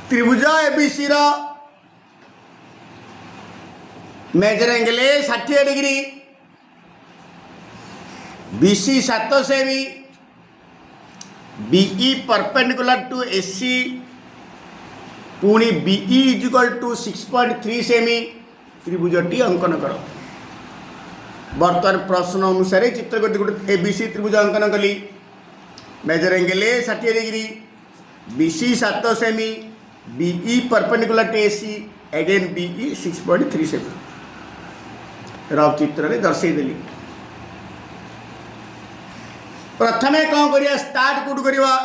त्रिभुज ABC measure angle 60 degree, BC 7 semi, BE perpendicular to AC, पुणी BE is equal to 6.3 सेमी। त्रिभुजटी अंकन कर। बर्तमान प्रश्न अनुसार चित्र गोटे एबीसी त्रिभुज अंकन कली। Measure angle 60 degree, BC 7 semi, BE perpendicular to AC, again BE 6.3 cm. Rough चित्र में दर्शेदेली। प्रथमे कौन करिया स्टार्ट कोड करिवा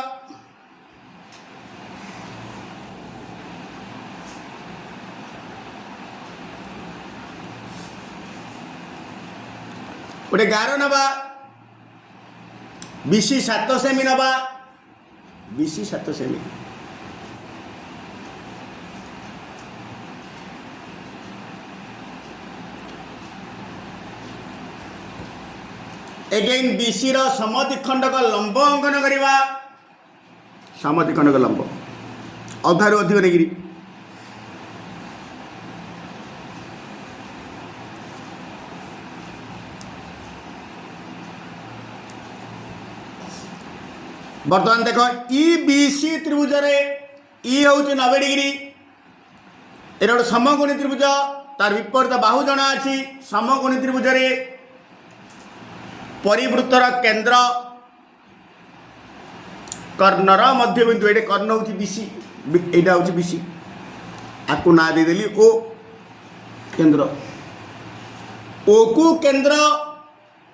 गोटे गार नवा बीसी 7 सेमी नवा बीसी 7 सेमी एगेन बीसी रो समद्विखंडक लंब अंकन करिवा। समद्विखंडक लंब अधारू अधिक डिग्री बर्तमान देख ई बीसी त्रिभुज रे ई हूँ 90 डिग्री। एटा गोटे समकोणी त्रिभुज, तार विपरीत बाहु जना अच्छी। समकोणी त्रिभुज रे परिवृत्तर केंद्र कर्णर मध्यबिंदु, ये कर्ण हूँ बीसी, यहाँ हूँ बीसी। आपको ना देदेली ओ केंद्र, ओ को केंद्र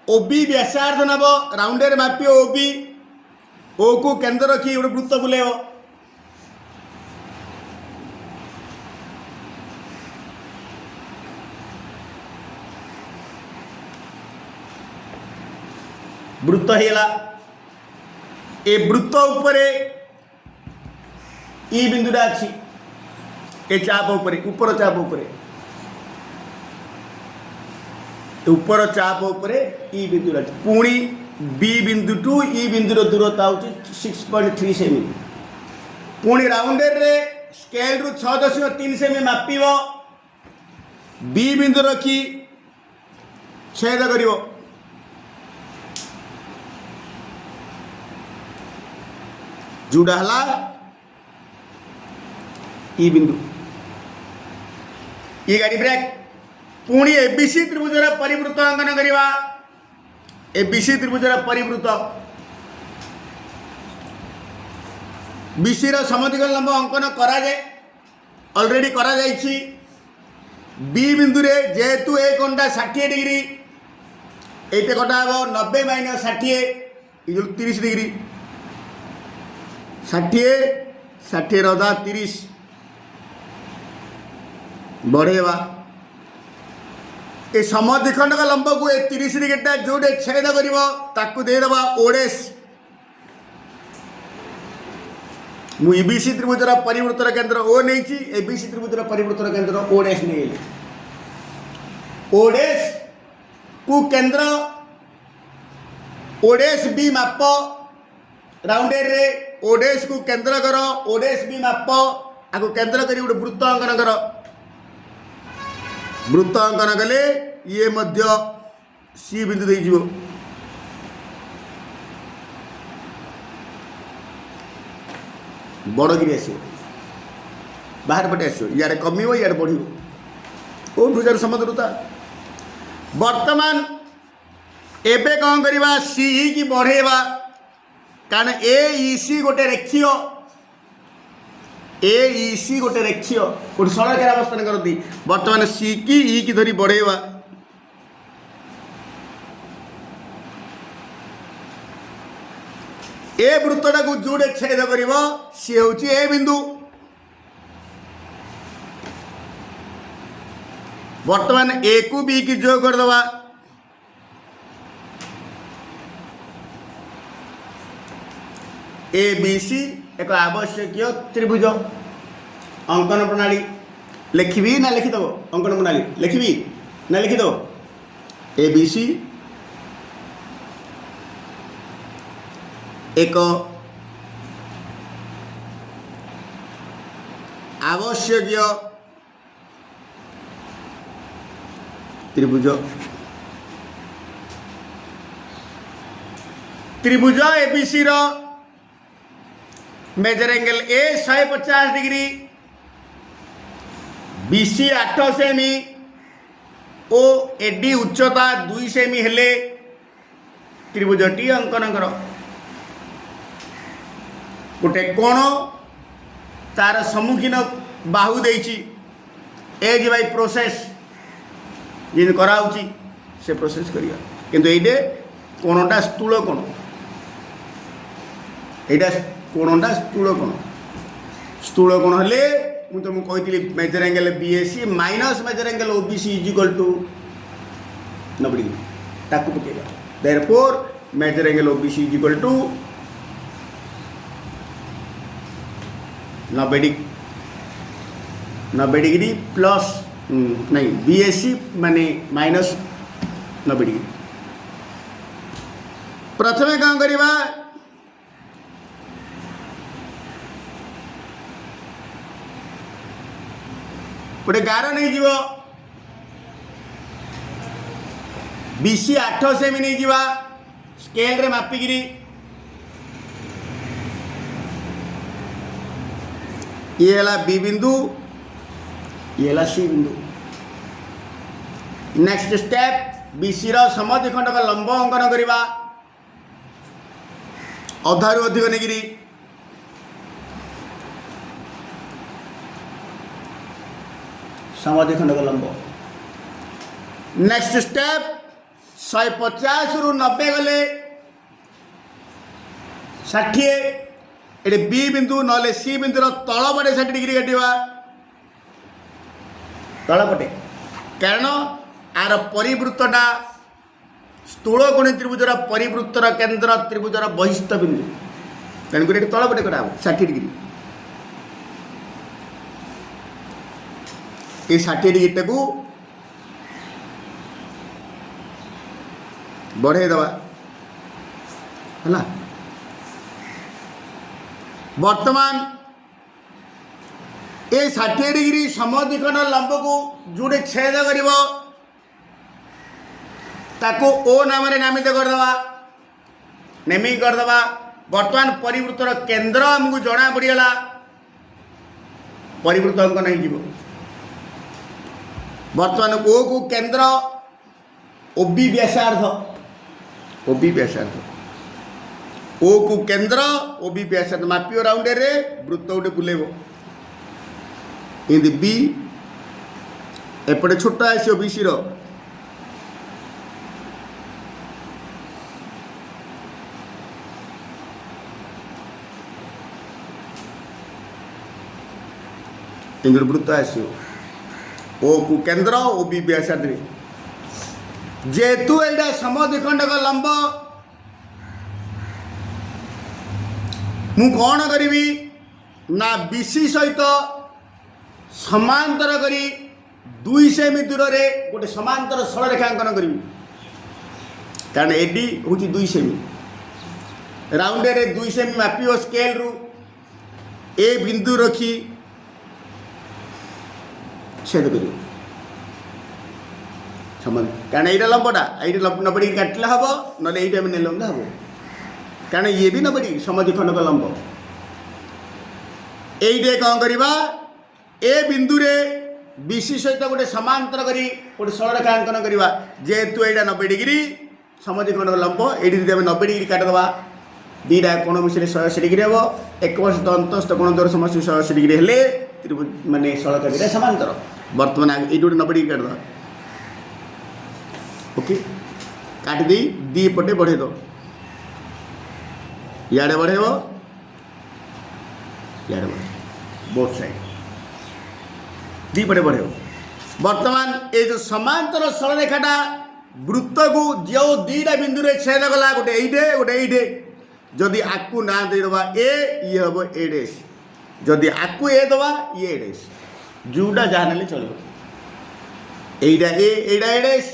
ओबी व्यासार्ध नब राउंडर मापी ओबी। ओ को केंद्र रखी गोटे वृत्त बुलेब। वृत्त हेला ए वृत्त उपरे ई बिंदुटा अच्छी। ए चाप उपरे ऊपर चाप उपरे ऊपर चाप उपरे ई बिंदुटा अच्छी। पुणी बी बिंदु टू ई बिंदुर दूरता हूँ 6.3 सेमी। पुणी राउंडर रे स्केल रु 6.3 सेमी मापिब। बी बिंदु रखी छेद करिवो। जोड़ा हला ई बिंदु ये गाड़ी ब्रेक। पुणी एबीसी त्रिभुजर परिवृत्त अंकन करिवा। एबीसी त्रिभुजर परिवृत्त बीसी समद्विखंड लंब अंकन करा जाए, ऑलरेडी करा जाइछि। बी बिंदु रे जेहेतु ए कोणटा 60 डिग्री, एटे कटा हो 90 माइनस 60 30 डिग्री। 60 रधा 30 बढ़ेवा। ए समद्विखंड का लंब को 30 डिग्री जोड़े छेद कर देदबा ओडेस। मु ईबीसी त्रिभुजर परिवृत्तर केंद्र ओ नहीं, एबीसी त्रिभुजर परिवृत्तर केंद्र ओडेस नहीं। ओडेस को केंद्र ओडेस बी माप राउंडर रे ओडेस को केंद्र कर। ओडेस बी माप आपको केंद्र करी गोटे वृत्त अंकन कर। वृत्त अंकन कले ये मध्य सी बिंदु दे जीवो। बड़ गिरी आसो बाहर पटे आसो, यार कमिव यार बढ़िव। ओ भुजार समद्रुता वर्तमान एबे कौन करवा सी की बढ़ेवा। कारण ए ईसी गोटे रेखीय, ए ईसी गोटे रेखीय गोटे सरकार अवस्थान करती। वर्तमान सी की ई की धरी बढ़ेवा। ए वृत्तटा को जोड़े छेद कर सी हूँ ए बिंदु। वर्तमान ए को बी की जोग करदवा। ए बी सी एक आवश्यक त्रिभुज अंकन प्रणाली लिखी ना लिखिदेव। अंकन प्रणाली लिखी ना लिखिदेव। ए बी सी एक आवश्यक त्रिभुज त्रिभुज एबीसी रो measure angle A 150 degree, BC 8 सेमी ओ एडी उच्चता 2 सेमी हेले त्रिभुजटी अंकन कर। गोटे कोण तार सम्मुखीन बाहु देइछि एज भाई प्रोसेस जिन कराउछि से प्रोसेस करिया, किंतु एइडे कोणटा स्थूल कोण, एइडा कोणटा स्थूल कोण। स्थूल कोण हेले मु तुमको कहितली measure angle BAC minus measure angle OBC is equal to 90 degree ताकू पकेगा। Therefore measure angle OBC is equal to 90 degree plus नहीं बीएसी माने माइनस 90 डिग्री। प्रथमे कौन करिबा गोटे गार नहीं जीव बीसी 8 सेमी नहीं जीवा स्केल रे मापिकी ये है बी बिंदु ये है सी बिंदु। नेक्स्ट स्टेप बीसी रो समद्विखंड का लंब अंकन करवा अधारू अधिक नहीं समद्विखंड का लंब। नेक्स्ट स्टेप 150 रु 90 गले 60 ये बी बिंदु ना सी बिंदुर तल पटे 60 डिग्री काटा तल पटे, कारण आर परिवृत्तटा स्थूल कोणी त्रिभुजर परिवृत्तर केन्द्र त्रिभुजर बहिस्थ बिंदु तेणुक ये तल पटे करा 60 डिग्री। ये 60 डिग्री को बढ़े दवा है। वर्तमान ये 60 डिग्री समद्विखंड लंब को जोड़े छेद करिवो ताको ओ नाम रे नामित करदवा नेमिंग करदवा। वर्तमान परिवृत्तर केंद्र हमको जना पड़गला परिवृत्त अंक नहीं जीव। वर्तमान ओ को केंद्र ओबी व्यासार्ध ओबी व्यासार्ध ओ को केंद्र ओबी व्यासार्ध मापियो राउंड रे वृत्त गोटे बुलेब इन बी एपटे छोट आसो बीसी रो इंद्र वृत्त आसो ओ को केंद्र ओ बी व्यासार्ध जेतु एटा समद्विखंड का लंब मु कौन करी ना बीसी सहित समांतर करी 2 सेमी दूर रे गोटे समांतर सरल रेखांकन करी, कारण एडी हूँ 2 सेमी राउंड रे 2 सेमी मापिओ स्केल रु ए बिंदु रखी छेद कर, कारण ये लंबटा ये 90 डिग्री काटिले हम ना ये नेल हम, कारण ये भी 90 डिग्री समद्विखंड का लंब। ये कौन करवा ए बिंदु रे बीसी सहित गोटे समांतर करी गोटे सरल रेखांकन करवा जेहेतु यहाँ 90 डिग्री समद्विखंड का लंब ये 90 डिग्री काटिदेवा दीटा कोण मिश्रे 180 डिग्री हम एक वर्ष अंतस्थ कोण द्वारा समस्त 180 डिग्री हेले माने सरल समांतर। वर्तमान ये गोटे 90 डिग्री काटिदेवा ओके काट दी दी पटे बढ़े दो इे बढ़ेब इे बढ़े बोथ साइड दी पटे बढ़ेब। वर्तमान ये जो समांतर सरल रेखाटा वृत्त को जो दीटा बिंदु रे छेद गला गोटे ये जदि आकु ना देवा ए ये हम ए डेस जदि आकु ए दवा ये डेस जोटा जहाँ ना चलो एटा ए डेस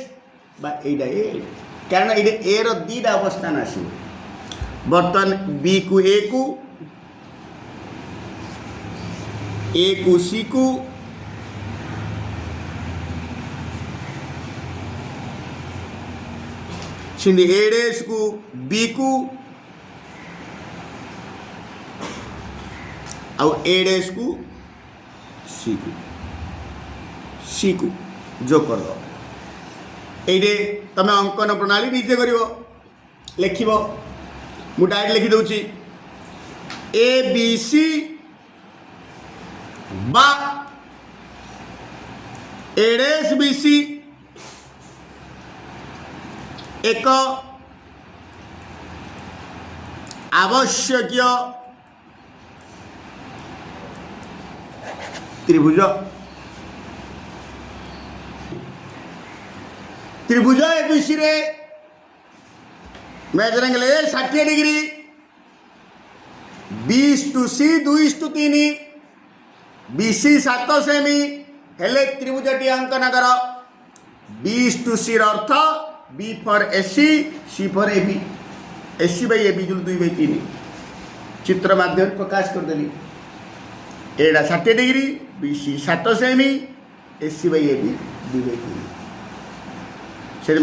एटा ए कारण ये ए रो दीटा अवस्थान आस। वर्तमान बी को ए को ए को सी को सिंधी ए डैश को बी को और ए डैश को सी को जो कर दो ये तुम अंकन प्रणाली निजे कर लिख मु डायरेक्ट लिखि दूची ए बी सी बा ए डैश बी सी एक आवश्यक त्रिभुज त्रिभुज एबीसी रे measure angle 60 degree 20 to C 2:3 BC 7 cm हेले त्रिभुजटी अंकन कर 20 टू सी अर्थ B for AC C for AB AC by AB जो 2/3 चित्र माध्यम प्रकाश करदेली एटा 60 degree BC 7 cm AC by AB 2/3 से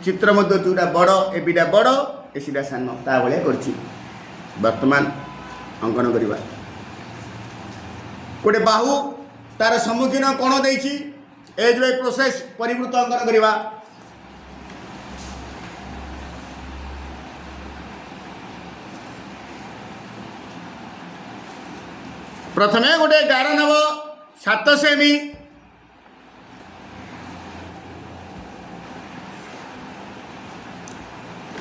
चित्र मध्य जोटा बड़ एबीटा बड़ एसीटा सान ता भाया कर वर्तमान अंकन करवा गोटे बाहु तार सम्मुखीन कोण देछि एज बाय प्रोसेस परिवृत अंकन करवा प्रथमे गोटे गार नब 7 सेमी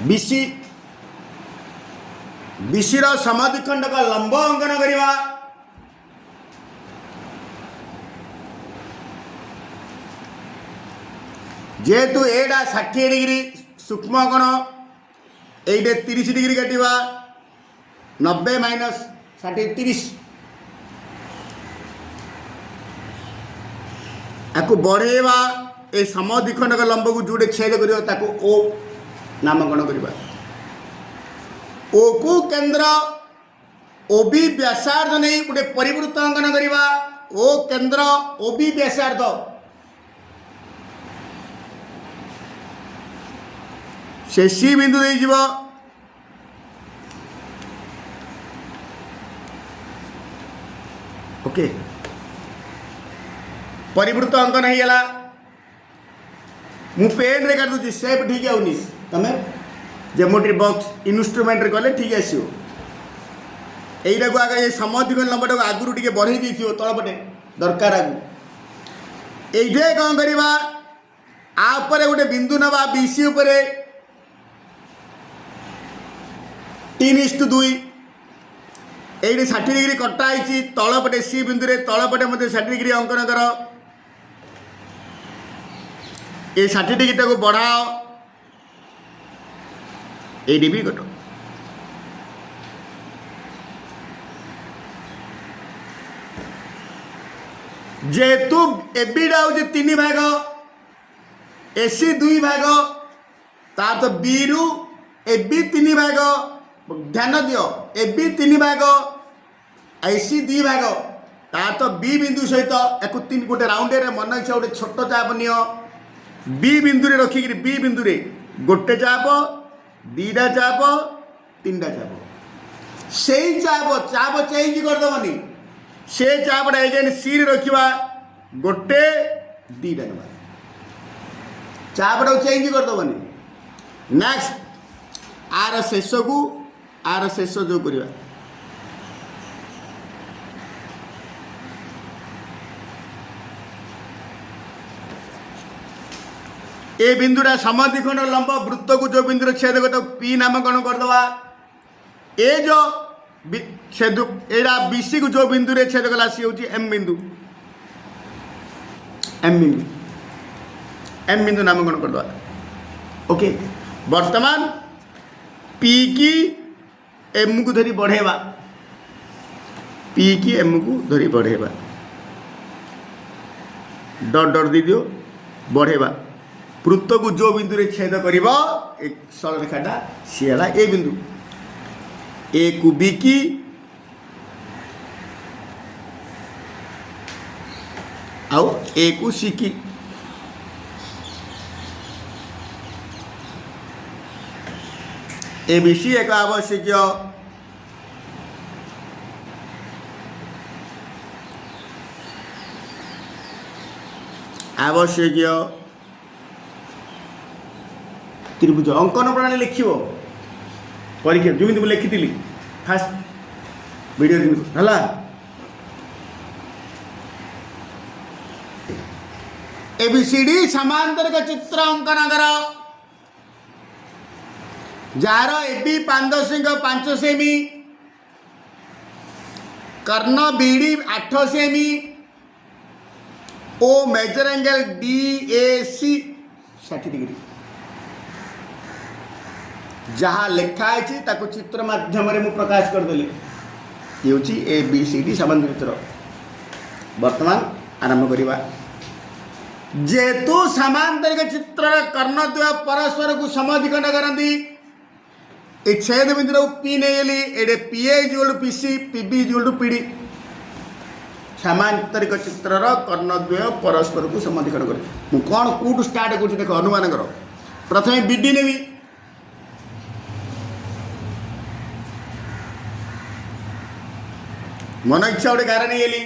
बीसी बीसी समद्विखंड का लंब अंकन करवा जेहेतु एटा 60 डिग्री सूक्ष्म कोण ये 30 डिग्री काटा 90 माइनस 60 30 आपको बढ़ेवा ए समद्विखंड का लंब को जोड़े छेद कर ओ नामकरण करवा ओ को केंद्र ओबी व्यासार्ध नहीं गोटे परिवृत्त अंकन करवा ओ केंद्र ओबी व्यासार्ध से सी बिंदु दे जीव ओके परिवृत्त अंकन हो गला मु पेन रे कर दूची सेप ठीक आउनी तमें जेमेट्री बॉक्स इन्स्ट्रुमेंट कले ठीक आसो यहीटा को आगे समद्विखंड लंबटा को आगुरी टे बढ़ई दी तलपटे दरकार आगु ये कौन करवा आपर गोटे बिंदु नवा बीसी उपर 3:2 ये 60 डिग्री कटाई तलपटे सी बिंदु रे तलपटे मत 60 डिग्री अंकन कर ये 60 डिग्री को बढ़ाओ ये भी कट जेहेतु एबीटा हूँ 3 भाग एसी 2 भाग तार तो बी रु एबी 3 भाग ध्यान दियो एबी 3 भाग एसी 2 भाग तार तो बी बिंदु सहित एक 3 गोटे राउंड मन इच्छा गोटे छोट चाप नियो बी बिंदु रे रखिक बी बिंदु रे गोटे चाप 2टा चाप 3टा चाप से चाप चेंज करदेवनी से चापटा एगेन सी रे रखा गोटे 2टा ना चापटा चेंज करदेवनी नेक्स्ट आर शेष को आर शेष जो करवा ए बिंदुरा समद्विखंड लंब वृत्त को जो बिंदु छेद कर पी नामकरण करदवा ए जो छेद एरा बीसी को जो बिंदु रे छेद कला सी होची एम बिंदु एम बिंदु नामकरण करदवा ओके वर्तमान पी की एम को धरी बढ़ेवा पी की एम को धरी बढ़ेवा डॉट डॉट दी दियो बढ़ेवा वृत्त को जो बिंदु रे छेद कर सरल रेखाटा सी है ए बिंदु ए को बी की आउ ए को सी की ए बी सी एक आवश्यक त्रिभुज अंकन प्रणाली लिख परीक्षा जमी मुझे लिखी फास्ट वीडियो है एबीसीडी समांतरिक चित्र अंकन कर जार एबी 5 सेमी कर्ण बीडी 8 सेमी ओ मेजर एंगल DAC 60 डिग्री जहाँ लिखाई ताको चित्र माध्यम रे मु प्रकाश करदेली ये हूँ ABCD समांतरिक चित्र। वर्तमान आरंभ करवा जेतु समांतरिक चित्र कर्णद्वय परस्पर को समाधिखंड करती ए छेद बिंदु पी नहीं एडे PA = PC PB = PD समांतरिक चित्र कर्णद्वय परस्पर को समाधिखंड करे मु कौन कौटू स्टार्ट कर देख अनुमान कर प्रथम BD नेबी मन इच्छा गोटे गार नहीं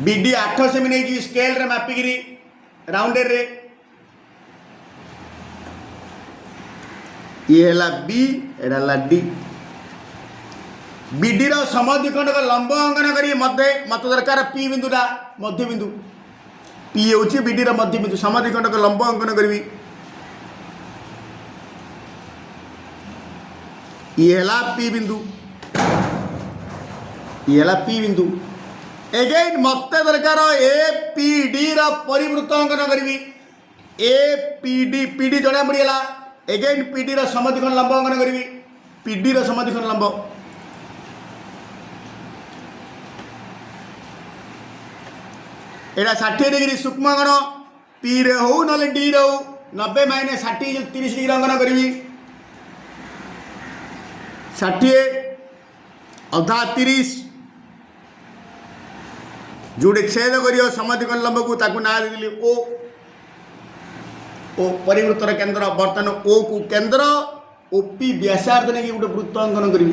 BD 8 सेमी नहीं स्केल रे मापिकी राउंडेर रे ये है B एडा D BD रो समद्विखंड को लंब अंकन करी मत दरकार P बिंदुटा मध्य बिंदु P होची BD रो मध्य बिंदु समद्विखंड को लंब अंकन करी ये है P बिंदु ये है P बिंदु एगेन मत दरकार APD रो परिवृत्त अंकन करी PD जणा पड़ीगला एगेन PD रो समद्विखंड लंब अंकन करी PD रो समद्विखंड लंब एटा 60 डिग्री सूक्ष्म अंकन P रे हो ना D रे हो 90 - 60 30 डिग्री अंकन करी 60 अधा 30 जोड़े छेद करियो समद्विखंड लंब को ताकू ना देली ओ परिवृत्तर केंद्र बर्तन ओ को केंद्र OP व्यासार्ध ने गोटे वृत्त अंकन करी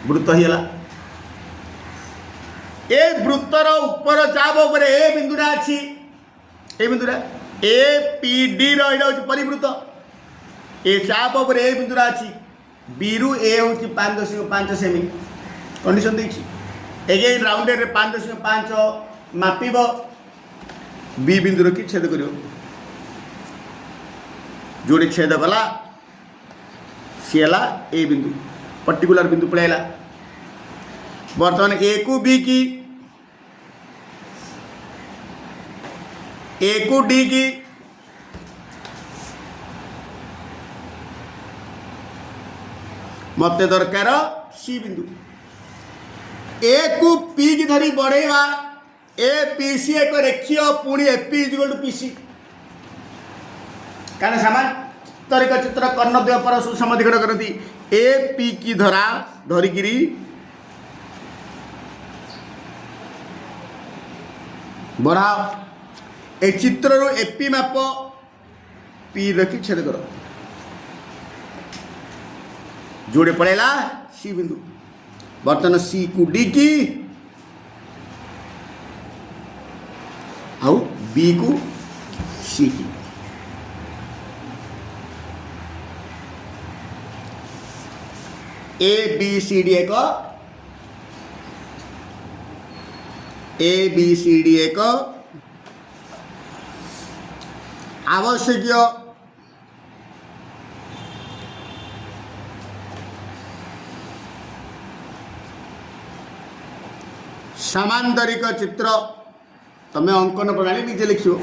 वृत्त हिला ए वृत्तर ऊपर चाप ऊपर ए बिंदुटा अच्छी ए बिंदुटा APD रो एटा होची परिवृत्त ए चाप ऊपर ए बिंदुटा अच्छी B रु A होची 5.5 सेमी कंडीशन देखी एगेन राउंडेड रे 5.5 मापिब B बिंदु की छेद करियो जोड़े छेद कला सी है ए बिंदु पर्टिकुलर बिंदु पड़ेगा बर्तमान A को B की A को D की मत दरकार C बिंदु A को P की धरी बढ़ेगा APC एक रेखीय पुणी AP = PC कारण समांतरिक चित्र कर्णद्वय परस्पर समाधिखंड करती AP की धरा धरिकी बढ़ाओ ए चित्र रो AP माप P रखी छेद कर जोड़े पड़ेगा C बिंदु बर्तन C को D की आउ B को C की ABCD एक आवश्यक समांतरिक चित्र तमें अंकन प्रणाली निजे लिखो